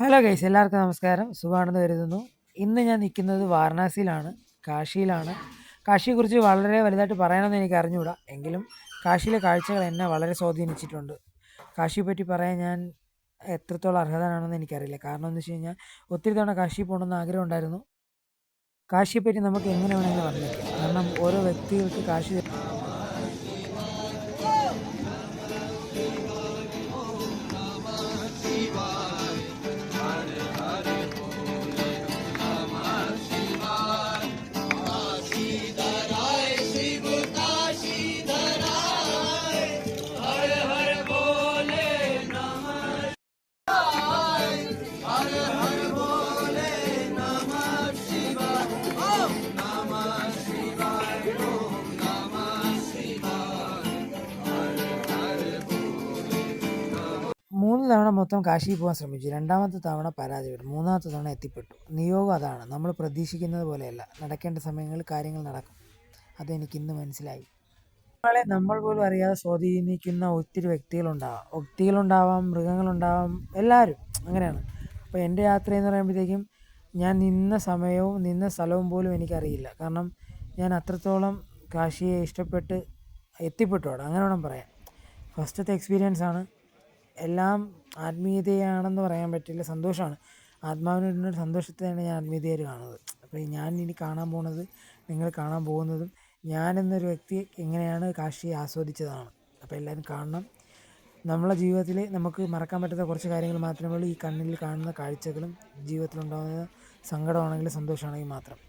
Hello guys, എല്ലാവർക്കും നമസ്കാരം. സുഖമാണെന്ന് കരുതുന്നു. ഇന്ന് ഞാൻ നിൽക്കുന്നത് വാരണാസിയിലാണ്, കാശിയിലാണ്. കാശിയെക്കുറിച്ച് വളരെ വലുതായിട്ട് പറയണമെന്ന് എനിക്ക് അറിഞ്ഞുകൂടാ, എങ്കിലും കാശിയിലെ കാഴ്ചകൾ എന്നെ വളരെ സ്വാധീനിച്ചിട്ടുണ്ട്. കാശിയെ പറ്റി പറയാൻ ഞാൻ എത്രത്തോളം അർഹതനാണെന്ന് എനിക്കറിയില്ല. കാരണം എന്ന് വെച്ച് കഴിഞ്ഞാൽ ഒത്തിരി തവണ കാശി പോകണമെന്ന് ആഗ്രഹം ഉണ്ടായിരുന്നു. കാശിയെപ്പറ്റി നമുക്ക് എങ്ങനെ വേണമെങ്കിലും വർണ്ണിക്കാം. കാരണം ഓരോ വ്യക്തികൾക്ക് കാശി 3 തവണ മൊത്തം കാശിയിൽ പോകാൻ ശ്രമിച്ചു. രണ്ടാമത്തെ തവണ പരാജയപ്പെട്ടു. മൂന്നാമത്തെ തവണ എത്തിപ്പെട്ടു. നിയോഗം അതാണ്. നമ്മൾ പ്രതീക്ഷിക്കുന്നത് പോലെയല്ല. നടക്കേണ്ട സമയങ്ങളിൽ കാര്യങ്ങൾ നടക്കും. അതെനിക്കിന്ന് മനസ്സിലായി. നമ്മളെ നമ്മൾ പോലും അറിയാതെ സ്വാധീനിക്കുന്ന ഒത്തിരി വ്യക്തികളുണ്ടാവാം, മൃഗങ്ങളുണ്ടാവാം, എല്ലാവരും അങ്ങനെയാണ്. അപ്പോൾ എൻ്റെ യാത്രയെന്ന് പറയുമ്പോഴത്തേക്കും ഞാൻ നിന്ന സമയവും നിന്ന സ്ഥലവും പോലും എനിക്കറിയില്ല. കാരണം ഞാൻ അത്രത്തോളം കാശിയെ ഇഷ്ടപ്പെട്ട് എത്തിപ്പെട്ടു അവിടെ, അങ്ങനെ വേണം പറയാൻ. ഫസ്റ്റത്തെ എക്സ്പീരിയൻസാണ്. എല്ലാം ആത്മീയതയാണെന്ന് പറയാൻ പറ്റില്ല, സന്തോഷമാണ്. ആത്മാവിന് കിട്ടുന്ന ഒരു സന്തോഷത്തെയാണ് ഞാൻ ആത്മീയതയായിട്ട് കാണുന്നത്. അപ്പോൾ ഞാൻ ഇനി കാണാൻ പോകുന്നത്, നിങ്ങൾ കാണാൻ പോകുന്നതും ഞാനെന്നൊരു വ്യക്തി എങ്ങനെയാണ് കാശിയെ ആസ്വദിച്ചതാണ്. അപ്പോൾ എല്ലാവരും കാണണം. നമ്മളെ ജീവിതത്തിൽ നമുക്ക് മറക്കാൻ പറ്റാത്ത കുറച്ച് കാര്യങ്ങൾ മാത്രമേ ഉള്ളൂ. ഈ കണ്ണിൽ കാണുന്ന കാഴ്ചകളും ജീവിതത്തിലുണ്ടാകുന്ന സങ്കടമാണെങ്കിലും സന്തോഷമാണെങ്കിലും മാത്രം.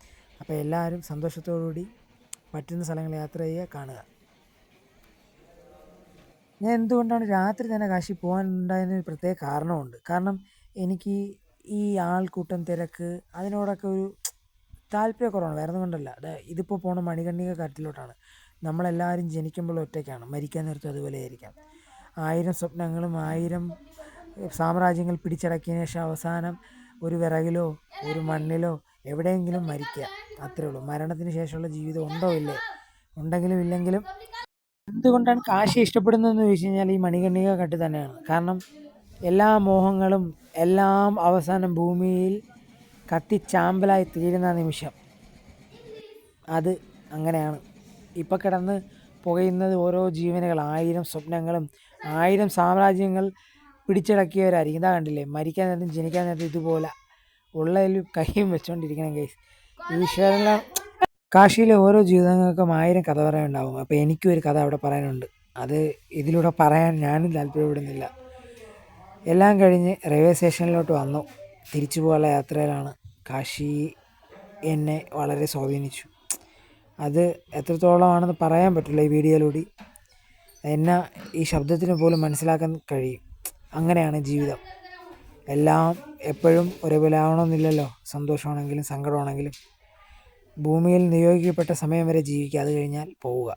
അപ്പോൾ എല്ലാവരും സന്തോഷത്തോടുകൂടി പറ്റുന്ന സ്ഥലങ്ങൾ യാത്ര ചെയ്യുക, കാണുക. ഞാൻ എന്തുകൊണ്ടാണ് രാത്രി തന്നെ കാശി പോകാനുണ്ടായതിനൊരു പ്രത്യേക കാരണമുണ്ട്. കാരണം എനിക്ക് ഈ ആൾക്കൂട്ടം, തിരക്ക്, അതിനോടൊക്കെ ഒരു താല്പര്യക്കുറവാണ്. വേറെ ഒന്നും കൊണ്ടല്ല. ഇതിപ്പോൾ പോണ മണികർണിക കാട്ടിലോട്ടാണ്. നമ്മളെല്ലാവരും ജനിക്കുമ്പോൾ ഒറ്റയ്ക്കാണ്, മരിക്കാൻ നേരത്തും അതുപോലെ ആയിരിക്കാം. 1000 സ്വപ്നങ്ങളും 1000 സാമ്രാജ്യങ്ങൾ പിടിച്ചടക്കിയതിന് ശേഷം അവസാനം ഒരു വിറകിലോ ഒരു മണ്ണിലോ എവിടെയെങ്കിലും മരിക്കുക, അത്രേ ഉള്ളൂ. മരണത്തിന് ശേഷമുള്ള ജീവിതം ഉണ്ടോ ഇല്ലേ? ഉണ്ടെങ്കിലും ഇല്ലെങ്കിലും. എന്തുകൊണ്ടാണ് കാശി ഇഷ്ടപ്പെടുന്നതെന്ന് ചോദിച്ചു കഴിഞ്ഞാൽ ഈ മണികർണിക കട്ട് തന്നെയാണ്. കാരണം എല്ലാ മോഹങ്ങളും എല്ലാം അവസാനം ഭൂമിയിൽ കത്തിച്ചാമ്പലായി തീരുന്ന നിമിഷം അത് അങ്ങനെയാണ്. ഇപ്പം കിടന്ന് പുകയുന്നത് ഓരോ ജീവനുകൾ, 1000 സ്വപ്നങ്ങളും 1000 സാമ്രാജ്യങ്ങൾ പിടിച്ചടക്കിയവരായിരിക്കും. ഇതാ കണ്ടില്ലേ, മരിക്കാൻ നേരത്തും ജനിക്കാൻ നേരത്തും ഇതുപോലെ ഉള്ളതിൽ കൈയും വെച്ചുകൊണ്ടിരിക്കണം ഗൈസ്. ഈശ്വരനെ കാശിയിലെ ഓരോ ജീവിതങ്ങൾക്കും 1000 കഥ പറയാനുണ്ടാവും. അപ്പോൾ എനിക്കും ഒരു കഥ അവിടെ പറയാനുണ്ട്. അത് ഇതിലൂടെ പറയാൻ ഞാനും താല്പര്യപ്പെടുന്നില്ല. എല്ലാം കഴിഞ്ഞ് റെയിൽവേ സ്റ്റേഷനിലോട്ട് വന്നു. തിരിച്ചു പോകാനുള്ള യാത്രയിലാണ്. കാശി എന്നെ വളരെ സ്വാധീനിച്ചു. അത് എത്രത്തോളമാണെന്ന് പറയാൻ പറ്റില്ല ഈ വീഡിയോയിലൂടെ. എന്നെ ഈ ശബ്ദത്തിന് പോലും മനസ്സിലാക്കാൻ കഴിയും. അങ്ങനെയാണ് ജീവിതം. എല്ലാം എപ്പോഴും ഒരേപോലെ ആവണമെന്നില്ലല്ലോ. സന്തോഷമാണെങ്കിലും സങ്കടമാണെങ്കിലും ഭൂമിയിൽ നിയോഗിക്കപ്പെട്ട സമയം വരെ ജീവിക്കുക, അത് കഴിഞ്ഞാൽ പോവുക.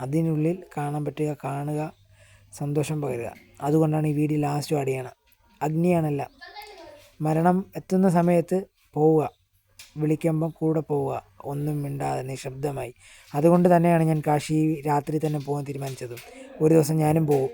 അതിനുള്ളിൽ കാണാൻ പറ്റുക, കാണുക, സന്തോഷം പകരുക. അതുകൊണ്ടാണ് ഈ വീഡിയോ ലാസ്റ്റ് ആഡ് ചെയ്യണം. അഗ്നിയാണല്ല, മരണം എത്തുന്ന സമയത്ത് പോവുക, വിളിക്കുമ്പം കൂടെ പോവുക, ഒന്നും മിണ്ടാതെ നിശബ്ദമായി. അതുകൊണ്ട് തന്നെയാണ് ഞാൻ കാശി രാത്രി തന്നെ പോകാൻ തീരുമാനിച്ചതും. ഒരു ദിവസം ഞാനും പോകും.